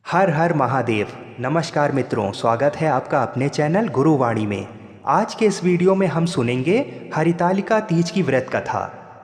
हर हर महादेव। नमस्कार मित्रों, स्वागत है आपका अपने चैनल गुरुवाणी में। आज के इस वीडियो में हम सुनेंगे हरितालिका तीज की व्रत कथा।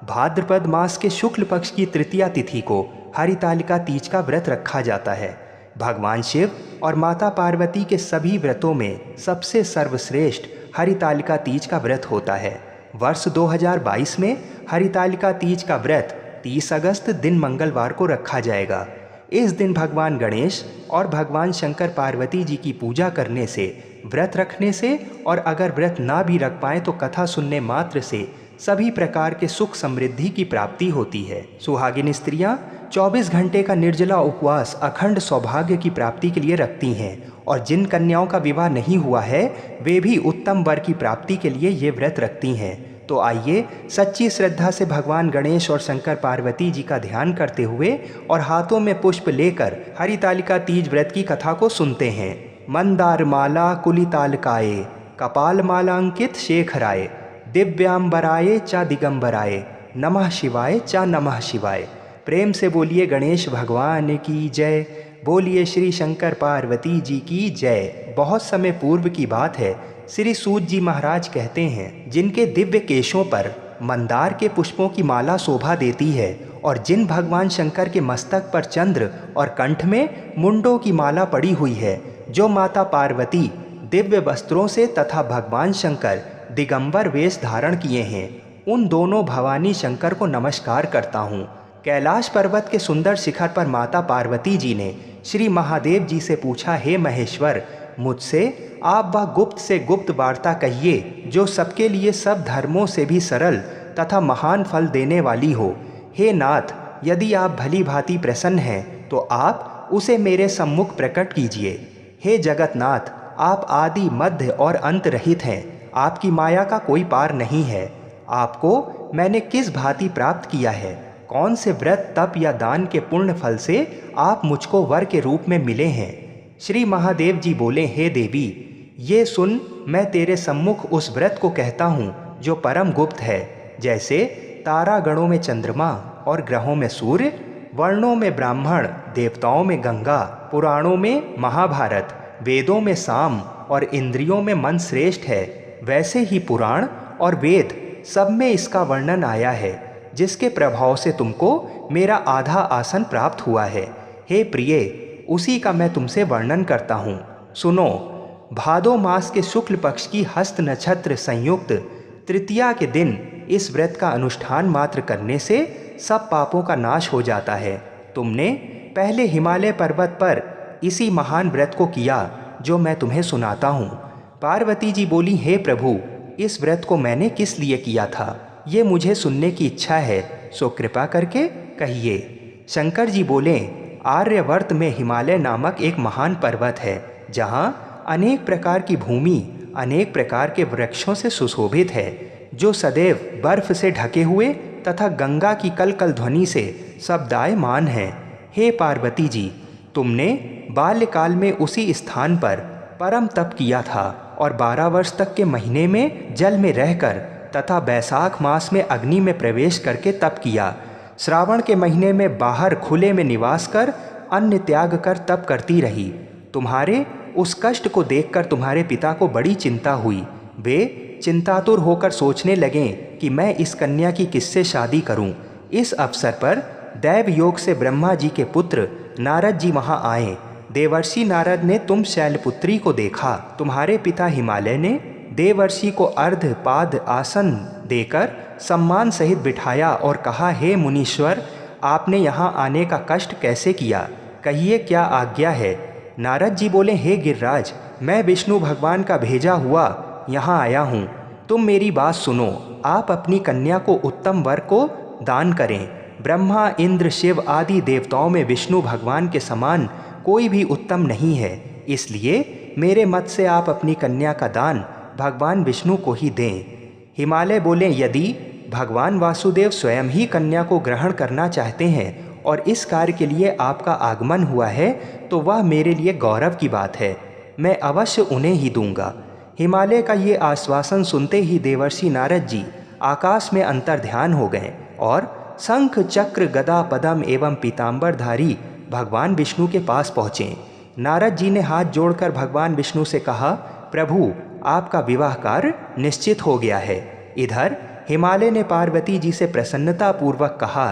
भाद्रपद मास के शुक्ल पक्ष की तृतीया तिथि को हरितालिका तीज का व्रत रखा जाता है। भगवान शिव और माता पार्वती के सभी व्रतों में सबसे सर्वश्रेष्ठ हरितालिका तीज का व्रत होता है। वर्ष 2022 में हरितालिका तीज का व्रत 30 अगस्त दिन मंगलवार को रखा जाएगा। इस दिन भगवान गणेश और भगवान शंकर पार्वती जी की पूजा करने से, व्रत रखने से और अगर व्रत ना भी रख पाएँ तो कथा सुनने मात्र से सभी प्रकार के सुख समृद्धि की प्राप्ति होती है। सुहागिन स्त्रियां 24 घंटे का निर्जला उपवास अखंड सौभाग्य की प्राप्ति के लिए रखती हैं और जिन कन्याओं का विवाह नहीं हुआ है वे भी उत्तम वर की प्राप्ति के लिए ये व्रत रखती हैं। तो आइए सच्ची श्रद्धा से भगवान गणेश और शंकर पार्वती जी का ध्यान करते हुए और हाथों में पुष्प लेकर हरितालिका तीज व्रत की कथा को सुनते हैं। मंदार माला कुलितालकाये, कपाल माला अंकित शेखराय, दिव्यांबराय चा दिगंबराय, नमः शिवाय चा नमः शिवाय। प्रेम से बोलिए गणेश भगवान की जय, बोलिए श्री शंकर पार्वती जी की जय। बहुत समय पूर्व की बात है, श्री सूत जी महाराज कहते हैं, जिनके दिव्य केशों पर मंदार के पुष्पों की माला शोभा देती है और जिन भगवान शंकर के मस्तक पर चंद्र और कंठ में मुंडों की माला पड़ी हुई है, जो माता पार्वती दिव्य वस्त्रों से तथा भगवान शंकर दिगंबर वेश धारण किए हैं, उन दोनों भवानी शंकर को नमस्कार करता हूँ। कैलाश पर्वत के सुंदर शिखर पर माता पार्वती जी ने श्री महादेव जी से पूछा, हे महेश्वर, मुझसे आप वह गुप्त से गुप्त वार्ता कहिए जो सबके लिए सब धर्मों से भी सरल तथा महान फल देने वाली हो। हे नाथ, यदि आप भली भांति प्रसन्न हैं तो आप उसे मेरे सम्मुख प्रकट कीजिए। हे जगतनाथ, आप आदि मध्य और अंत रहित हैं, आपकी माया का कोई पार नहीं है। आपको मैंने किस भांति प्राप्त किया है, कौन से व्रत तप या दान के पुण्य फल से आप मुझको वर के रूप में मिले हैं। श्री महादेव जी बोले, हे देवी, ये सुन, मैं तेरे सम्मुख उस व्रत को कहता हूँ जो परम गुप्त है। जैसे तारा गणों में चंद्रमा और ग्रहों में सूर्य, वर्णों में ब्राह्मण, देवताओं में गंगा, पुराणों में महाभारत, वेदों में साम और इंद्रियों में मन श्रेष्ठ है, वैसे ही पुराण और वेद सब में इसका वर्णन आया है, जिसके प्रभाव से तुमको मेरा आधा आसन प्राप्त हुआ है। हे प्रिय, उसी का मैं तुमसे वर्णन करता हूँ। सुनो, भादो मास के शुक्ल पक्ष की हस्त नक्षत्र संयुक्त तृतीया के दिन इस व्रत का अनुष्ठान मात्र करने से सब पापों का नाश हो जाता है। तुमने पहले हिमालय पर्वत पर इसी महान व्रत को किया जो मैं तुम्हें सुनाता हूँ। पार्वती जी बोली, हे प्रभु, इस व्रत को मैंने किस लिए किया था, ये मुझे सुनने की इच्छा है, सो कृपा करके कहिए। शंकर जी बोले, आर्यवर्त में हिमालय नामक एक महान पर्वत है, जहाँ अनेक प्रकार की भूमि अनेक प्रकार के वृक्षों से सुशोभित है, जो सदैव बर्फ से ढके हुए तथा गंगा की कलकल ध्वनि से शब्दायमान है। हे पार्वती जी, तुमने बाल्यकाल में उसी स्थान पर परम तप किया था और 12 वर्ष तक के महीने में जल में रहकर तथा बैसाख मास में अग्नि में प्रवेश करके तप किया। श्रावण के महीने में बाहर खुले में निवास कर अन्न त्याग कर तप करती रही। तुम्हारे उस कष्ट को देखकर तुम्हारे पिता को बड़ी चिंता हुई। वे चिंतातुर होकर सोचने लगे कि मैं इस कन्या की किससे शादी करूं। इस अवसर पर दैव योग से ब्रह्मा जी के पुत्र नारद जी वहां आए। देवर्षि नारद ने तुम शैलपुत्री को देखा। तुम्हारे पिता हिमालय ने देवर्षि को अर्ध पाद आसन देकर सम्मान सहित बिठाया और कहा, हे मुनीश्वर, आपने यहाँ आने का कष्ट कैसे किया, कहिए क्या आज्ञा है। नारद जी बोले, हे गिरिराज, मैं विष्णु भगवान का भेजा हुआ यहाँ आया हूँ। तुम मेरी बात सुनो। आप अपनी कन्या को उत्तम वर को दान करें। ब्रह्मा, इंद्र, शिव आदि देवताओं में विष्णु भगवान के समान कोई भी उत्तम नहीं है, इसलिए मेरे मत से आप अपनी कन्या का दान भगवान विष्णु को ही दें। हिमालय बोले, यदि भगवान वासुदेव स्वयं ही कन्या को ग्रहण करना चाहते हैं और इस कार्य के लिए आपका आगमन हुआ है तो वह मेरे लिए गौरव की बात है, मैं अवश्य उन्हें ही दूंगा। हिमालय का ये आश्वासन सुनते ही देवर्षि नारद जी आकाश में अंतर्ध्यान हो गए और शंख चक्र गदा पद्म एवं पीताम्बरधारी भगवान विष्णु के पास पहुँचे। नारद जी ने हाथ जोड़कर भगवान विष्णु से कहा, प्रभु आपका विवाह कार्य निश्चित हो गया है। इधर हिमालय ने पार्वती जी से प्रसन्नतापूर्वक कहा,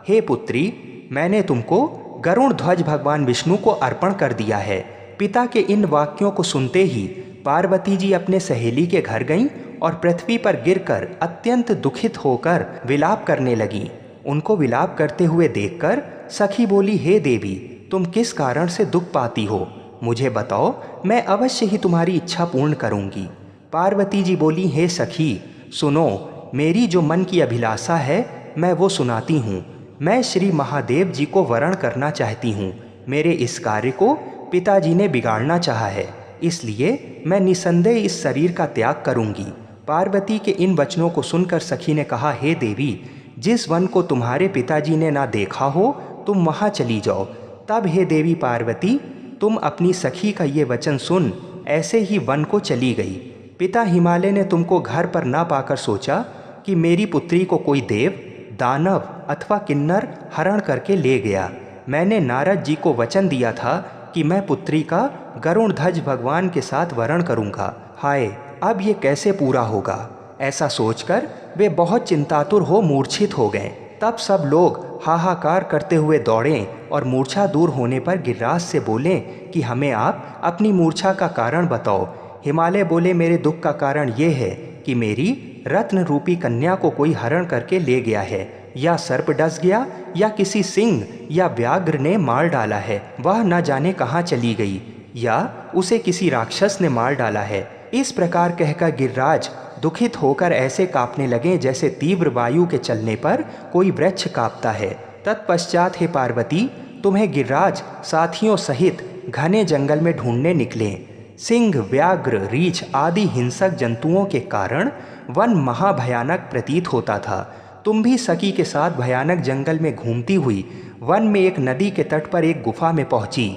हे पुत्री, मैंने तुमको गरुड़ ध्वज भगवान विष्णु को अर्पण कर दिया है। पिता के इन वाक्यों को सुनते ही पार्वती जी अपने सहेली के घर गईं और पृथ्वी पर गिरकर अत्यंत दुखित होकर विलाप करने लगीं। उनको विलाप करते हुए देखकर सखी बोली, हे देवी, तुम किस कारण से दुख पाती हो? मुझे बताओ, मैं अवश्य ही तुम्हारी इच्छा पूर्ण करूंगी। पार्वती जी बोली, हे सखी, सुनो, मेरी जो मन की अभिलाषा है मैं वो सुनाती हूँ। मैं श्री महादेव जी को वरण करना चाहती हूँ। मेरे इस कार्य को पिताजी ने बिगाड़ना चाहा है, इसलिए मैं निसंदेह इस शरीर का त्याग करूंगी। पार्वती के इन वचनों को सुनकर सखी ने कहा, हे देवी, जिस वन को तुम्हारे पिताजी ने ना देखा हो तुम वहाँ चली जाओ। तब हे देवी पार्वती, तुम अपनी सखी का ये वचन सुन ऐसे ही वन को चली गई। पिता हिमालय ने तुमको घर पर ना पाकर सोचा कि मेरी पुत्री को कोई देव, दानव अथवा किन्नर हरण करके ले गया। मैंने नारद जी को वचन दिया था कि मैं पुत्री का गरुड़ ध्वज भगवान के साथ वरण करूंगा। हाय, अब ये कैसे पूरा होगा? ऐसा सोचकर वे बहुत चिंतातुर हो मूर्छित हो गए। तब सब लोग हाहाकार करते हुए दौड़े और मूर्छा दूर होने पर गिरिराज से बोले कि हमें आप अपनी मूर्छा का कारण बताओ। हिमालय बोले, मेरे दुख का कारण ये है कि मेरी रत्न रूपी कन्या को कोई हरण करके ले गया है, या सर्प डस गया, या किसी सिंह या व्याघ्र ने मार डाला है। वह न जाने कहाँ चली गई, या उसे किसी राक्षस ने मार डाला है। इस प्रकार कहकर गिरिराज दुखित होकर ऐसे कांपने लगे जैसे तीव्र वायु के चलने पर कोई वृक्ष कांपता है। तत्पश्चात हे पार्वती, तुम्हें गिरिराज साथियों सहित घने जंगल में ढूंढने निकले। सिंह, व्याघ्र, रीछ आदि हिंसक जंतुओं के कारण वन महाभयानक प्रतीत होता था। तुम भी सखी के साथ भयानक जंगल में घूमती हुई वन में एक नदी के तट पर एक गुफा में पहुंची।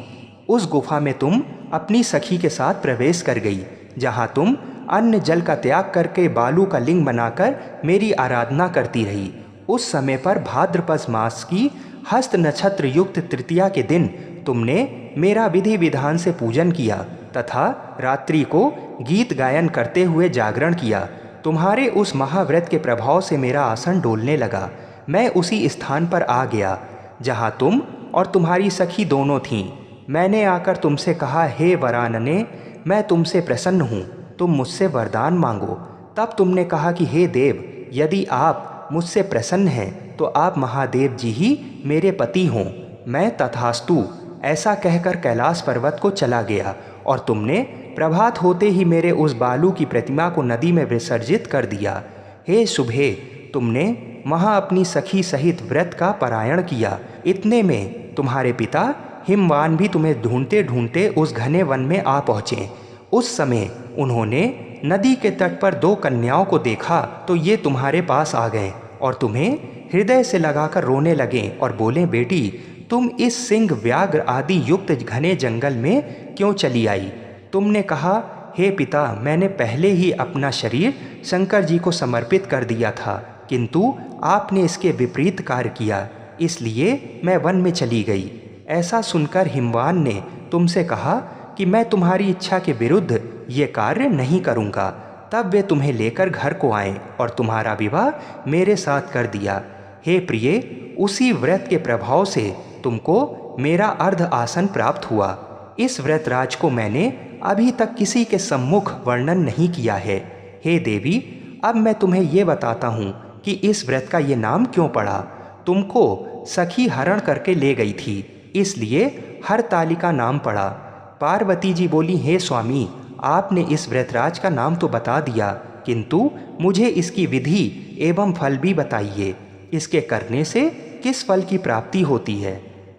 उस गुफा में तुम अपनी सखी के साथ प्रवेश कर गई, जहां तुम अन्न जल का त्याग करके बालू का लिंग बनाकर मेरी आराधना करती रही। उस समय पर भाद्रपद मास की हस्त नक्षत्र युक्त तृतीया के दिन तुमने मेरा विधि विधान से पूजन किया तथा रात्रि को गीत गायन करते हुए जागरण किया। तुम्हारे उस महाव्रत के प्रभाव से मेरा आसन डोलने लगा। मैं उसी स्थान पर आ गया जहाँ तुम और तुम्हारी सखी दोनों थीं। मैंने आकर तुमसे कहा, हे वरानने, मैं तुमसे प्रसन्न हूँ, तुम मुझसे वरदान मांगो। तब तुमने कहा कि हे देव, यदि आप मुझसे प्रसन्न हैं तो आप महादेव जी ही मेरे पति हों। मैं तथास्तु ऐसा कहकर कैलाश पर्वत को चला गया और तुमने प्रभात होते ही मेरे उस बालू की प्रतिमा को नदी में विसर्जित कर दिया। हे शुभे, तुमने वहाँ अपनी सखी सहित व्रत का पारायण किया। इतने में तुम्हारे पिता हिमवान भी तुम्हें ढूंढते ढूंढते उस घने वन में आ पहुँचे। उस समय उन्होंने नदी के तट पर दो कन्याओं को देखा तो ये तुम्हारे पास आ गए और तुम्हें हृदय से लगाकर रोने लगे और बोले, बेटी, तुम इस सिंह, व्याघ्र आदि युक्त घने जंगल में क्यों चली आई? तुमने कहा, हे पिता, मैंने पहले ही अपना शरीर शंकर जी को समर्पित कर दिया था, किंतु आपने इसके विपरीत कार्य किया, इसलिए मैं वन में चली गई। ऐसा सुनकर हिमवान ने तुमसे कहा कि मैं तुम्हारी इच्छा के विरुद्ध ये कार्य नहीं करूँगा। तब वे तुम्हें लेकर घर को आए और तुम्हारा विवाह मेरे साथ कर दिया। हे प्रिय, उसी व्रत के प्रभाव से तुमको मेरा अर्ध आसन प्राप्त हुआ। इस व्रत राज को मैंने अभी तक किसी के सम्मुख वर्णन नहीं किया है। हे देवी, अब मैं तुम्हें ये बताता हूँ कि इस व्रत का ये नाम क्यों पड़ा। तुमको सखी हरण करके ले गई थी, इसलिए हरतालिका नाम पड़ा। पार्वती जी बोली, हे स्वामी, आपने इस व्रतराज का नाम तो बता दिया, किंतु मुझे इसकी विधि एवं फल भी बताइए। इसके करने से किस फल की प्राप्ति होती है?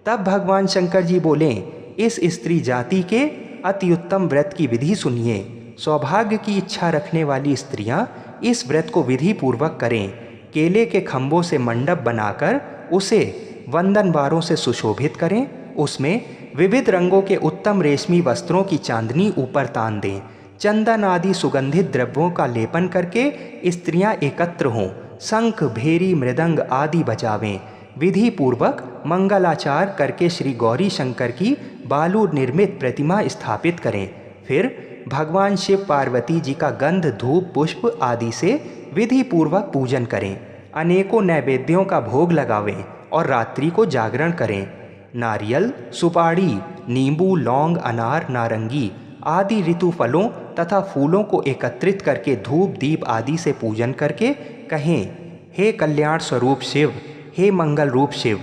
तब भगवान शंकर जी बोले, इस स्त्री जाति के अति उत्तम व्रत की विधि सुनिए। सौभाग्य की इच्छा रखने वाली स्त्रियां इस व्रत को विधि पूर्वक करें। केले के खम्भों से मंडप बनाकर उसे वंदनवारों से सुशोभित करें। उसमें विविध रंगों के उत्तम रेशमी वस्त्रों की चांदनी ऊपर तान दें। चंदन आदि सुगंधित द्रव्यों का लेपन करके स्त्रियां एकत्र हों। शंख, भेरी, मृदंग आदि बजावें। विधि पूर्वक मंगलाचार करके श्री गौरी शंकर की बालू निर्मित प्रतिमा स्थापित करें। फिर भगवान शिव पार्वती जी का गंध धूप पुष्प आदि से विधि पूर्वक पूजन करें। अनेकों नैवेद्यों का भोग लगावें और रात्रि को जागरण करें। नारियल, सुपारी, नींबू, लौंग, अनार, नारंगी आदि ऋतु फलों तथा फूलों को एकत्रित करके धूप दीप आदि से पूजन करके कहें, हे कल्याण स्वरूप शिव, हे मंगल रूप शिव,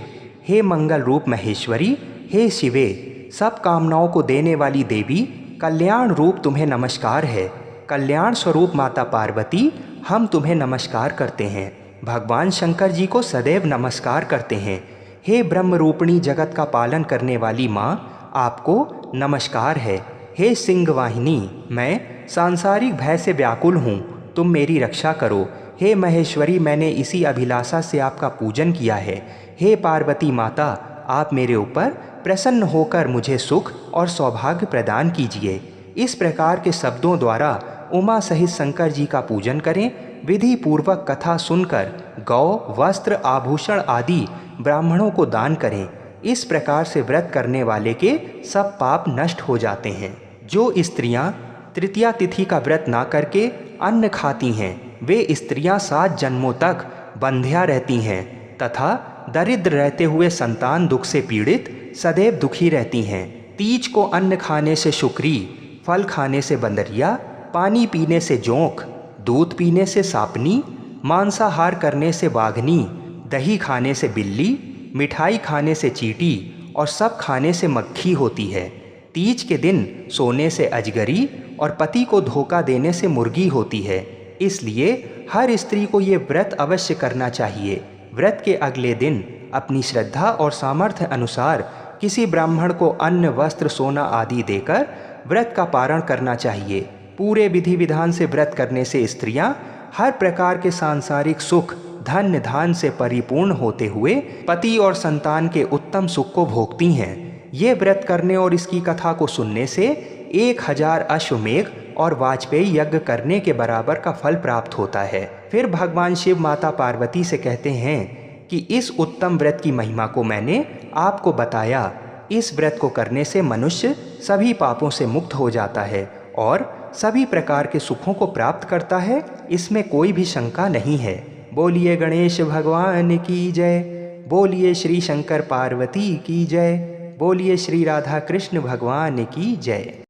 हे मंगल रूप महेश्वरी, हे शिवे, सब कामनाओं को देने वाली देवी, कल्याण रूप तुम्हें नमस्कार है। कल्याण स्वरूप माता पार्वती, हम तुम्हें नमस्कार करते हैं। भगवान शंकर जी को सदैव नमस्कार करते हैं। हे ब्रह्म रूपिणी जगत का पालन करने वाली माँ, आपको नमस्कार है। हे सिंह वाहिनी, मैं सांसारिक भय से व्याकुल हूँ, तुम मेरी रक्षा करो। हे महेश्वरी, मैंने इसी अभिलाषा से आपका पूजन किया है। हे पार्वती माता, आप मेरे ऊपर प्रसन्न होकर मुझे सुख और सौभाग्य प्रदान कीजिए। इस प्रकार के शब्दों द्वारा उमा सहित शंकर जी का पूजन करें। विधि पूर्वक कथा सुनकर गौ, वस्त्र, आभूषण आदि ब्राह्मणों को दान करें। इस प्रकार से व्रत करने वाले के सब पाप नष्ट हो जाते हैं। जो स्त्रियां तृतीया तिथि का व्रत ना करके अन्न खाती हैं, वे स्त्रियां 7 जन्मों तक बंध्या रहती हैं तथा दरिद्र रहते हुए संतान दुख से पीड़ित सदैव दुखी रहती हैं। तीज को अन्न खाने से शुक्री, फल खाने से बंदरिया, पानी पीने से जोंक, दूध पीने से सापनी, मांसाहार करने से बाघनी, दही खाने से बिल्ली, मिठाई खाने से चींटी और सब खाने से मक्खी होती है। तीज के दिन सोने से अजगरी और पति को धोखा देने से मुर्गी होती है। इसलिए हर स्त्री को ये व्रत अवश्य करना चाहिए। व्रत के अगले दिन अपनी श्रद्धा और सामर्थ्य अनुसार किसी ब्राह्मण को अन्न, वस्त्र, सोना आदि देकर व्रत का पारण करना चाहिए। पूरे विधि विधान से व्रत करने से स्त्रियां हर प्रकार के सांसारिक सुख, धन धान से परिपूर्ण होते हुए पति और संतान के उत्तम सुख को भोगती हैं। ये व्रत करने और इसकी कथा को सुनने से 1000 अश्वमेघ और वाजपेयी यज्ञ करने के बराबर का फल प्राप्त होता है। फिर भगवान शिव माता पार्वती से कहते हैं कि इस उत्तम व्रत की महिमा को मैंने आपको बताया। इस व्रत को करने से मनुष्य सभी पापों से मुक्त हो जाता है और सभी प्रकार के सुखों को प्राप्त करता है, इसमें कोई भी शंका नहीं है। बोलिए गणेश भगवान की जय, बोलिए श्री शंकर पार्वती की जय, बोलिए श्री राधा कृष्ण भगवान की जय।